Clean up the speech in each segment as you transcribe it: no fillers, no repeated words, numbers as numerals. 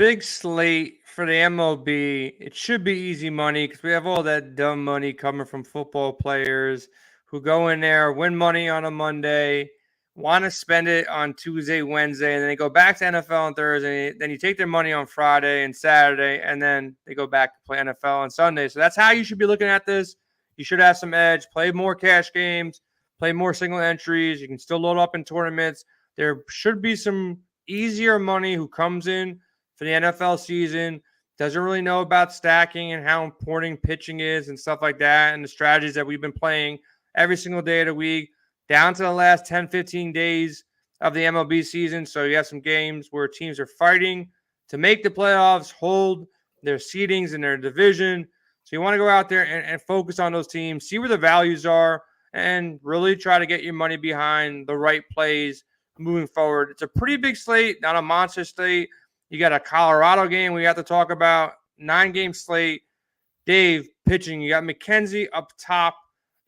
big slate for the MLB. It should be easy money because we have all that dumb money coming from football players who go in there, win money on a Monday, want to spend it on Tuesday, Wednesday, and then they go back to NFL on Thursday. Then you take their money on Friday and Saturday, and then they go back to play NFL on Sunday. So that's how you should be looking at this. You should have some edge, play more cash games, play more single entries. You can still load up in tournaments. There should be some easier money who comes in for the NFL season, doesn't really know about stacking and how important pitching is and stuff like that, and the strategies that we've been playing every single day of the week, down to the last 10, 15 days of the MLB season. So you have some games where teams are fighting to make the playoffs, hold their seedings in their division. So you want to go out there and focus on those teams, see where the values are, and really try to get your money behind the right plays moving forward. It's a pretty big slate, not a monster slate. You got a Colorado game we have to talk about, 9-game slate. Dave pitching. You got McKenzie up top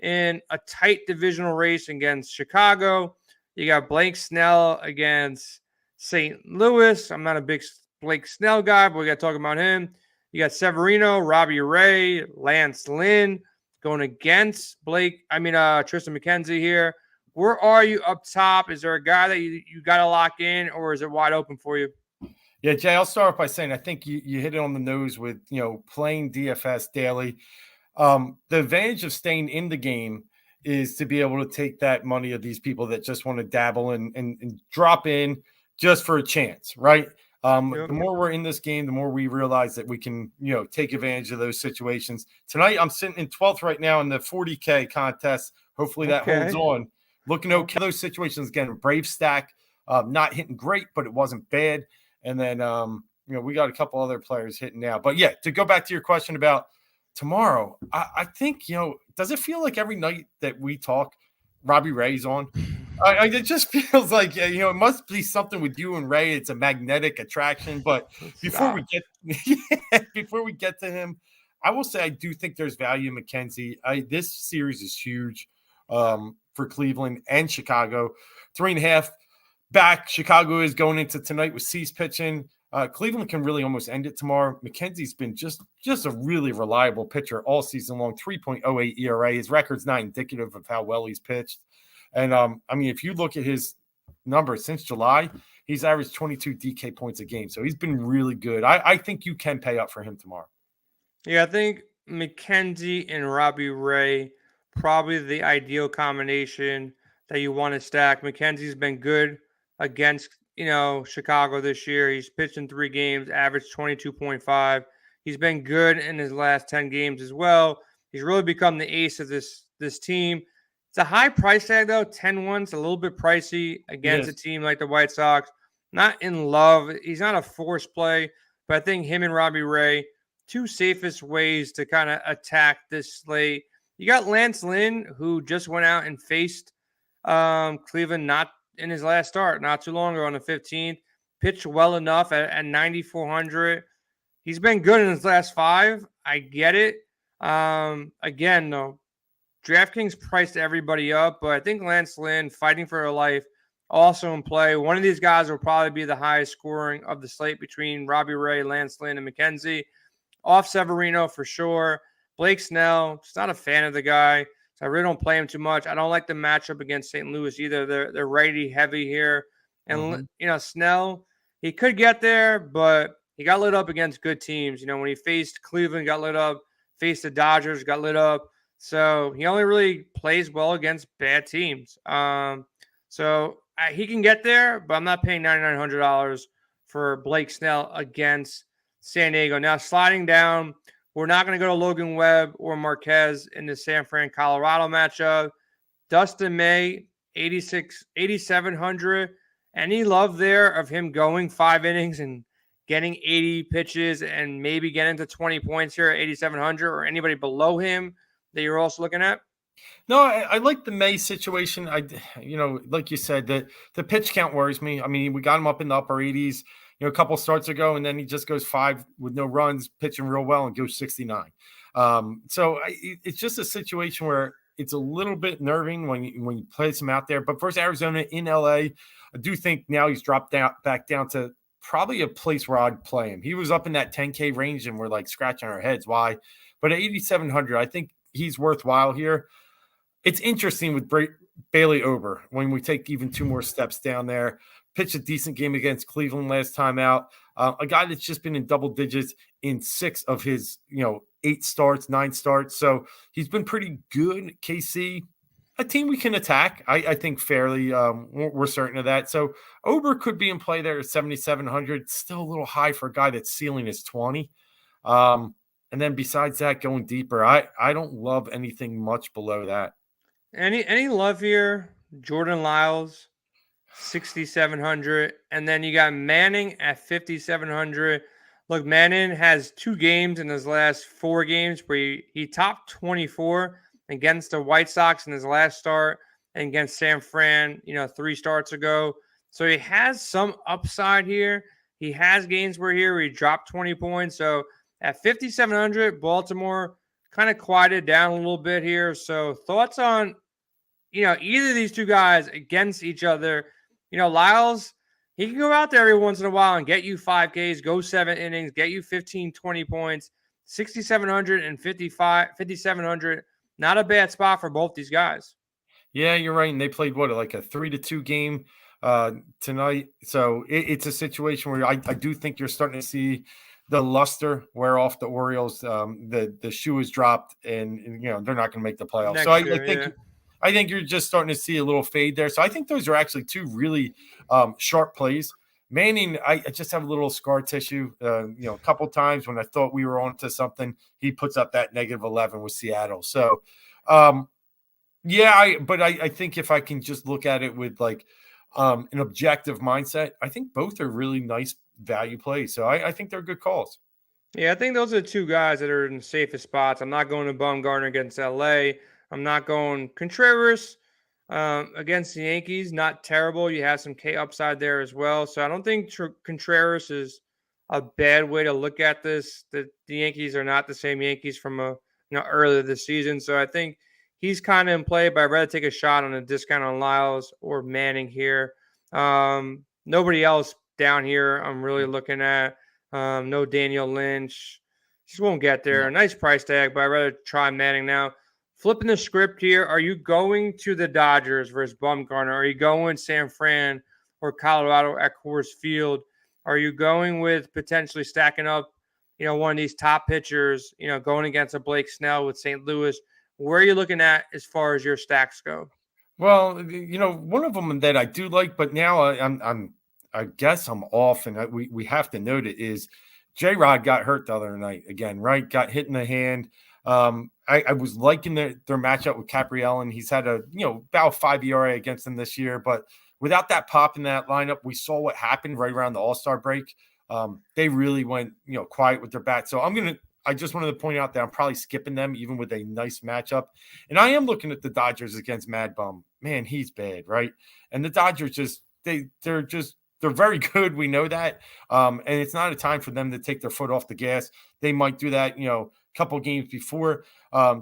in a tight divisional race against Chicago. You got Blake Snell against St. Louis. I'm not a big Blake Snell guy, but we got to talk about him. You got Severino, Robbie Ray, Lance Lynn going against Tristan McKenzie here. Where are you up top? Is there a guy that you got to lock in, or is it wide open for you? Yeah, Jay, I'll start off by saying I think you hit it on the nose with, playing DFS daily. The advantage of staying in the game is to be able to take that money of these people that just want to dabble and drop in just for a chance, right? The more we're in this game, the more we realize that we can, take advantage of those situations. Tonight, I'm sitting in 12th right now in the 40K contest. Hopefully that holds on. Looking okay. Those situations, again, Brave stack, not hitting great, but it wasn't bad. And then, we got a couple other players hitting now. But, yeah, to go back to your question about tomorrow, I think, does it feel like every night that we talk, Robbie Ray's on? It just feels like, it must be something with you and Ray. It's a magnetic attraction. But before we get to him, I will say I do think there's value in McKenzie. This series is huge for Cleveland and Chicago. 3.5 back. Chicago is going into tonight with Cease pitching. Cleveland can really almost end it tomorrow. McKenzie's been just a really reliable pitcher all season long. 3.08 ERA. His record's not indicative of how well he's pitched. And if you look at his numbers since July, he's averaged 22 DK points a game. So he's been really good. I think you can pay up for him tomorrow. Yeah, I think McKenzie and Robbie Ray probably the ideal combination that you want to stack. McKenzie's been good against Chicago this year. He's pitched in 3 games, averaged 22.5. He's been good in his last 10 games as well. He's really become the ace of this team. It's a high price tag, though. 10-1's a little bit pricey against a team like the White Sox. Not in love. He's not a force play, but I think him and Robbie Ray, 2 safest ways to kind of attack this slate. You got Lance Lynn, who just went out and faced Cleveland not in his last start, not too long ago on the 15th. Pitched well enough at 9,400. He's been good in his last 5. I get it. Again, though, DraftKings priced everybody up, but I think Lance Lynn, fighting for her life, also in play. One of these guys will probably be the highest scoring of the slate between Robbie Ray, Lance Lynn, and McKenzie. Off Severino for sure. Blake Snell, just not a fan of the guy. So I really don't play him too much. I don't like the matchup against St. Louis either. They're righty heavy here. And, Snell, he could get there, but he got lit up against good teams. When he faced Cleveland, got lit up. Faced the Dodgers, got lit up. So he only really plays well against bad teams. So he can get there, but I'm not paying $9,900 for Blake Snell against San Diego. Now, sliding down, we're not going to go to Logan Webb or Marquez in the San Fran, Colorado matchup. Dustin May, 8,700. Any love there of him going 5 innings and getting 80 pitches and maybe getting to 20 points here at 8,700, or anybody below him that you're also looking at? No, I like the May situation. Like you said, the pitch count worries me. We got him up in the upper 80s, a couple starts ago, and then he just goes 5 with no runs, pitching real well, and goes 69. It's just a situation where it's a little bit nerving when you place him out there. But versus Arizona in LA, I do think now he's dropped back down to probably a place where I'd play him. He was up in that 10K range, and we're like scratching our heads why. But at 8,700, I think he's worthwhile here. It's interesting with Bailey Ober when we take even 2 more steps down there. Pitched a decent game against Cleveland last time out. A guy that's just been in double digits in 6 of his 8 starts, 9 starts. So he's been pretty good. KC, a team we can attack, I think fairly. We're certain of that. So Ober could be in play there at 7,700. Still a little high for a guy that's ceiling is 20. And then besides that, going deeper, I don't love anything much below that. Any love here? Jordan Lyles, 6,700, and then you got Manning at 5,700. Look, Manning has 2 games in his last 4 games where he topped 24 against the White Sox in his last start and against San Fran, 3 starts ago. So he has some upside here. He has games where he dropped 20 points. So at 5,700, Baltimore kind of quieted down a little bit here. So thoughts on either of these 2 guys against each other? Lyles, he can go out there every once in a while and get you 5Ks, go 7 innings, get you 15, 20 points. 6,700 and 5,700. Not a bad spot for both these guys. Yeah, you're right. And they played like a 3-2 game tonight. So it's a situation where I do think you're starting to see the luster wear off the Orioles. The shoe is dropped, and they're not going to make the playoffs. Next So year, I think you're just starting to see a little fade there. So I think those are actually 2 really sharp plays. Manning, I just have a little scar tissue. A couple times when I thought we were on to something, he puts up that -11 with Seattle. So, I think if I can just look at it with an objective mindset, I think both are really nice value plays. So I think they're good calls. Yeah, I think those are the 2 guys that are in the safest spots. I'm not going to Bumgarner against LA. I'm not going Contreras against the Yankees. Not terrible. You have some K upside there as well. So I don't think Contreras is a bad way to look at this. The Yankees are not the same Yankees from earlier this season. So I think he's kind of in play, but I'd rather take a shot on a discount on Lyles or Manning here. Nobody else down here I'm really looking at. No Daniel Lynch. Just won't get there. Nice price tag, but I'd rather try Manning now. Flipping the script here, are you going to the Dodgers versus Bumgarner? Are you going San Fran or Colorado at Coors Field? Are you going with potentially stacking up, one of these top pitchers, going against a Blake Snell with St. Louis? Where are you looking at as far as your stacks go? Well, one of them that I do like, but now I guess I'm off, and we have to note it is J-Rod got hurt the other night again, right? Got hit in the hand. I was liking their matchup with Capriel, and he's had about 5 ERA against them this year, but without that pop in that lineup, we saw what happened right around the All-Star break. They really went quiet with their bats. So I just wanted to point out that I'm probably skipping them even with a nice matchup. And I am looking at the Dodgers against Mad Bum. Man, he's bad, right? And the Dodgers they're very good. We know that. And it's not a time for them to take their foot off the gas. They might do that, a couple games before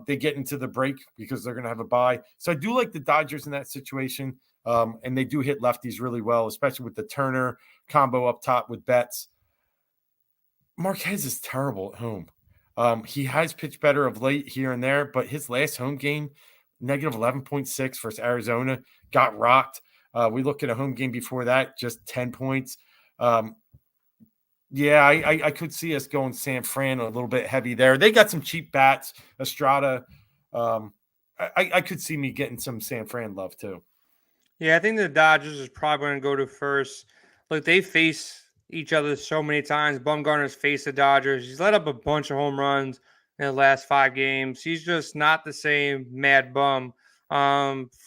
they get into the break because they're going to have a bye. So I do like the Dodgers in that situation. And they do hit lefties really well, especially with the Turner combo up top with Betts. Marquez is terrible at home. He has pitched better of late here and there, but his last home game, -11.6 versus Arizona, got rocked. We look at a home game before that, just 10 points. I could see us going San Fran a little bit heavy there. They got some cheap bats, Estrada. I could see me getting some San Fran love too. Yeah, I think the Dodgers is probably going to go to first. Look, they face each other so many times. Bumgarner's faced the Dodgers. He's let up a bunch of home runs in the last 5 games. He's just not the same Mad Bum.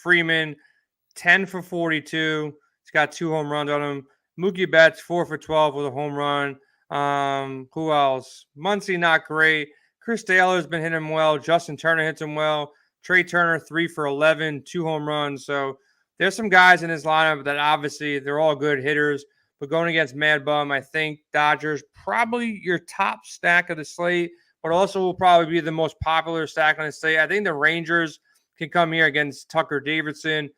Freeman, 10 for 42. He's got 2 home runs on him. Mookie Betts, 4 for 12 with a home run. Who else? Muncy, not great. Chris Taylor's been hitting him well. Justin Turner hits him well. Trey Turner, 3 for 11, 2 home runs. So there's some guys in his lineup that obviously they're all good hitters. But going against Mad Bum, I think Dodgers probably your top stack of the slate, but also will probably be the most popular stack on the slate. I think the Rangers can come here against Tucker Davidson,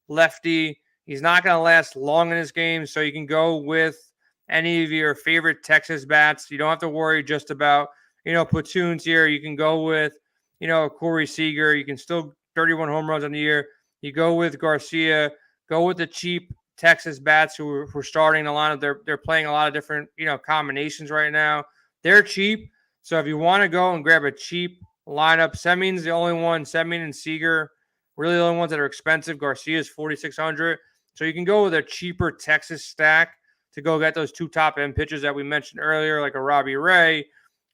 lefty. He's not going to last long in this game, so you can go with any of your favorite Texas bats. You don't have to worry just about, platoons here. You can go with, Corey Seager. You can still 31 home runs on the year. You go with Garcia. Go with the cheap Texas bats who are starting the lineup. They're playing a lot of different, combinations right now. They're cheap. So if you want to go and grab a cheap lineup, Semion's the only one. Semien and Seager, really the only ones that are expensive. Garcia is 4,600. So you can go with a cheaper Texas stack to go get those two top end pitchers that we mentioned earlier, like a Robbie Ray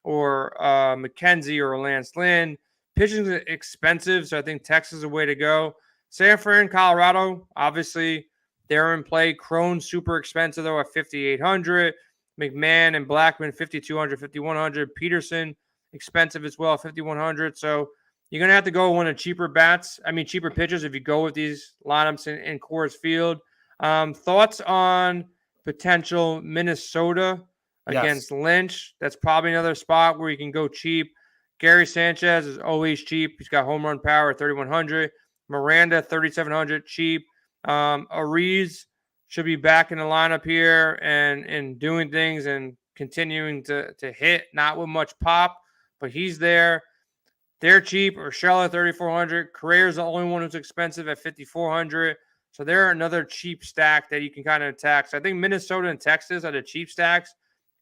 or McKenzie or Lance Lynn. Pitching is expensive, so I think Texas is a way to go. San Fran, Colorado, obviously they're in play. Crone's super expensive though at 5,800. McMahon and Blackman 5,200, 5,100. Peterson expensive as well, 5,100. So you're gonna have to go one of cheaper cheaper pitchers if you go with these lineups in Coors Field. Thoughts on potential Minnesota against Lynch? That's probably another spot where you can go cheap. Gary Sanchez is always cheap. He's got home run power at 3,100. Miranda 3,700 cheap. Ariz should be back in the lineup here and doing things and continuing to hit, not with much pop, but he's there. They're cheap. Urshela 3,400. Carrera's the only one who's expensive at 5,400. So they're another cheap stack that you can kind of attack. So I think Minnesota and Texas are the cheap stacks.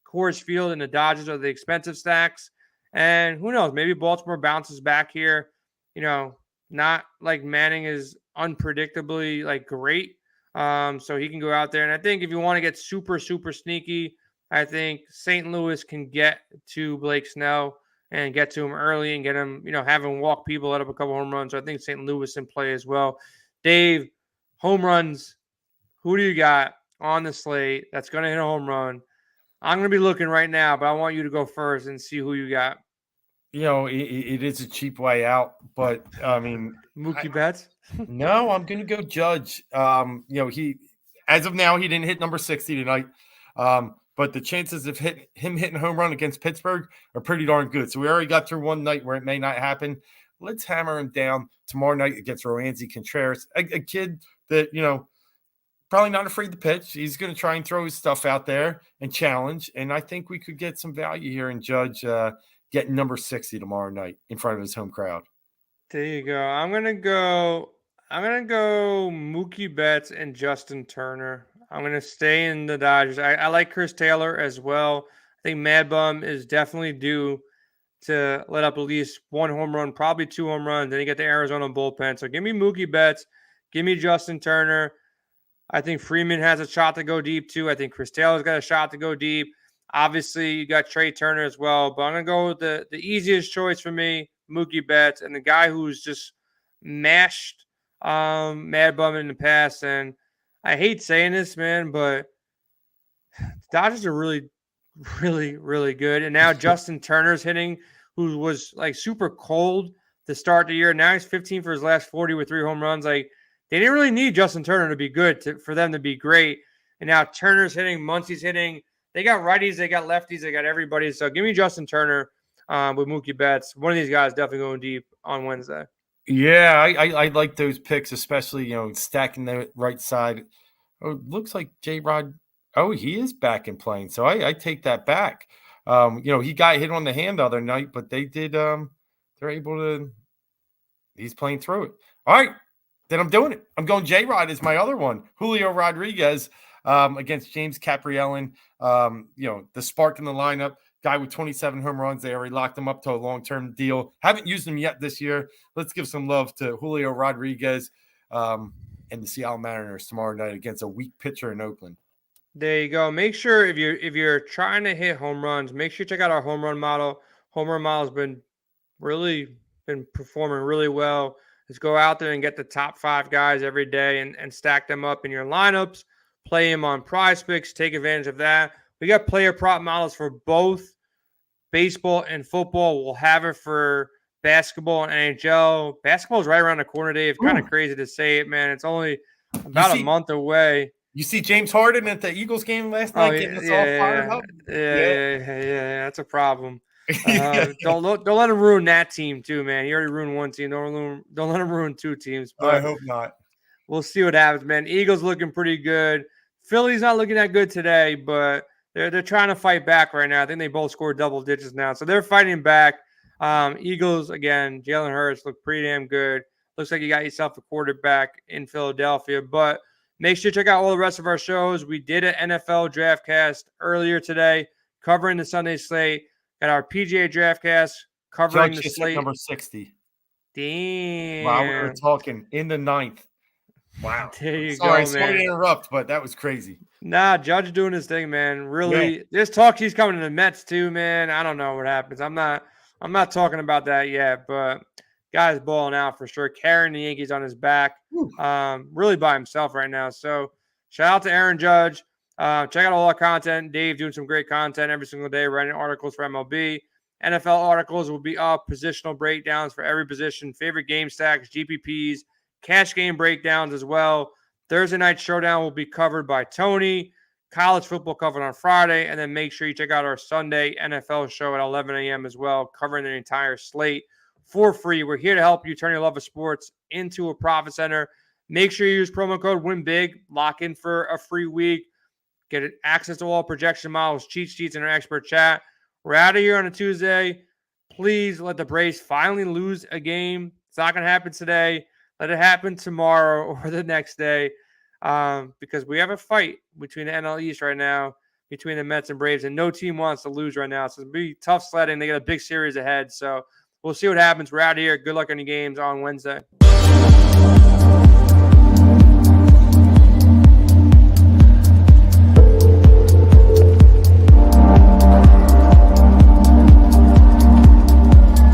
Coors Field and the Dodgers are the expensive stacks. And who knows? Maybe Baltimore bounces back here. Not like Manning is unpredictably like great. So he can go out there. And I think if you want to get super, super sneaky, I think St. Louis can get to Blake Snell and get to him early and get him, have him walk people, let up a couple home runs. So I think St. Louis in play as well. Dave, home runs. Who do you got on the slate that's going to hit a home run? I'm going to be looking right now, but I want you to go first and see who you got. It is a cheap way out, but I mean, Mookie Betts. No, I'm going to go Judge. He, as of now, he didn't hit number 60 tonight. But the chances of him hitting a home run against Pittsburgh are pretty darn good. So we already got through one night where it may not happen. Let's hammer him down tomorrow night against Roansy Contreras, a kid that, probably not afraid to pitch. He's going to try and throw his stuff out there and challenge. And I think we could get some value here in Judge getting number 60 tomorrow night in front of his home crowd. There you go. I'm gonna go Mookie Betts and Justin Turner. I'm gonna stay in the Dodgers. I like Chris Taylor as well. I think Mad Bum is definitely due to let up at least one home run, probably two home runs. Then you get the Arizona bullpen. So give me Mookie Betts, give me Justin Turner. I think Freeman has a shot to go deep too. I think Chris Taylor's got a shot to go deep. Obviously, you got Trey Turner as well, but I'm gonna go with the easiest choice for me, Mookie Betts, and the guy who's just mashed Mad Bum in the past. And I hate saying this, man, but the Dodgers are really, really, really good. And now Justin Turner's hitting, who was like super cold to start the year. Now he's 15 for his last 40 with 3 home runs. Like they didn't really need Justin Turner to be good for them to be great. And now Turner's hitting, Muncie's hitting. They got righties, they got lefties, they got everybody. So give me Justin Turner with Mookie Betts. One of these guys definitely going deep on Wednesday. Yeah, I like those picks, especially, stacking the right side. Oh, it looks like J-Rod. Oh, he is back and playing. So I take that back. He got hit on the hand the other night, but they did. They're able to. He's playing through it. All right, then I'm doing it. I'm going J-Rod is my other one. Julio Rodriguez against James Caprielin. The spark in the lineup. Guy with 27 home runs. They already locked him up to a long-term deal. Haven't used him yet this year. Let's give some love to Julio Rodriguez and the Seattle Mariners tomorrow night against a weak pitcher in Oakland. There you go. Make sure if you're trying to hit home runs, make sure you check out our home run model. Home run model has been performing really well. Just go out there and get the top 5 guys every day and stack them up in your lineups. Play them on Prize Picks. Take advantage of that. We got player prop models for both baseball and football. We'll have it for basketball and NHL. Basketball is right around the corner, Dave. Kind of crazy to say it, man. It's only about a month away. You see James Harden at the Eagles game last night getting us all fired up? Yeah, that's a problem. Don't let him ruin that team too, man. He already ruined one team. Don't let him ruin 2 teams. But I hope not. We'll see what happens, man. Eagles looking pretty good. Philly's not looking that good today, but they're trying to fight back right now. I think they both scored double digits now, so they're fighting back. Eagles again. Jalen Hurts looked pretty damn good. Looks like you got yourself a quarterback in Philadelphia. But make sure to check out all the rest of our shows. We did an NFL Draftcast earlier today, covering the Sunday slate. Got our PGA Draftcast covering Judge the just hit slate. number 60. Damn. Wow, we were talking in the 9th. Wow. There you Sorry go, man. to interrupt, but that was crazy. Nah, Judge doing his thing, man. Really, There's talk he's coming to the Mets too, man. I don't know what happens. I'm not talking about that yet, but guy's balling out for sure, carrying the Yankees on his back, really by himself right now. So shout out to Aaron Judge. Check out all our content. Dave doing some great content every single day, writing articles for MLB. NFL articles will be up, positional breakdowns for every position, favorite game stacks, GPPs, cash game breakdowns as well. Thursday night showdown will be covered by Tony. College football covered on Friday. And then make sure you check out our Sunday NFL show at 11 a.m. as well, covering the entire slate for free. We're here to help you turn your love of sports into a profit center. Make sure you use promo code WINBIG. Lock in for a free week. Get access to all projection models, cheat sheets, and our expert chat. We're out of here on a Tuesday. Please let the Braves finally lose a game. It's not going to happen today. Let it happen tomorrow or the next day, because we have a fight between the NL East right now, between the Mets and Braves, and no team wants to lose right now. So it's going to be tough sledding. They got a big series ahead. So we'll see what happens. We're out of here. Good luck on your games on Wednesday.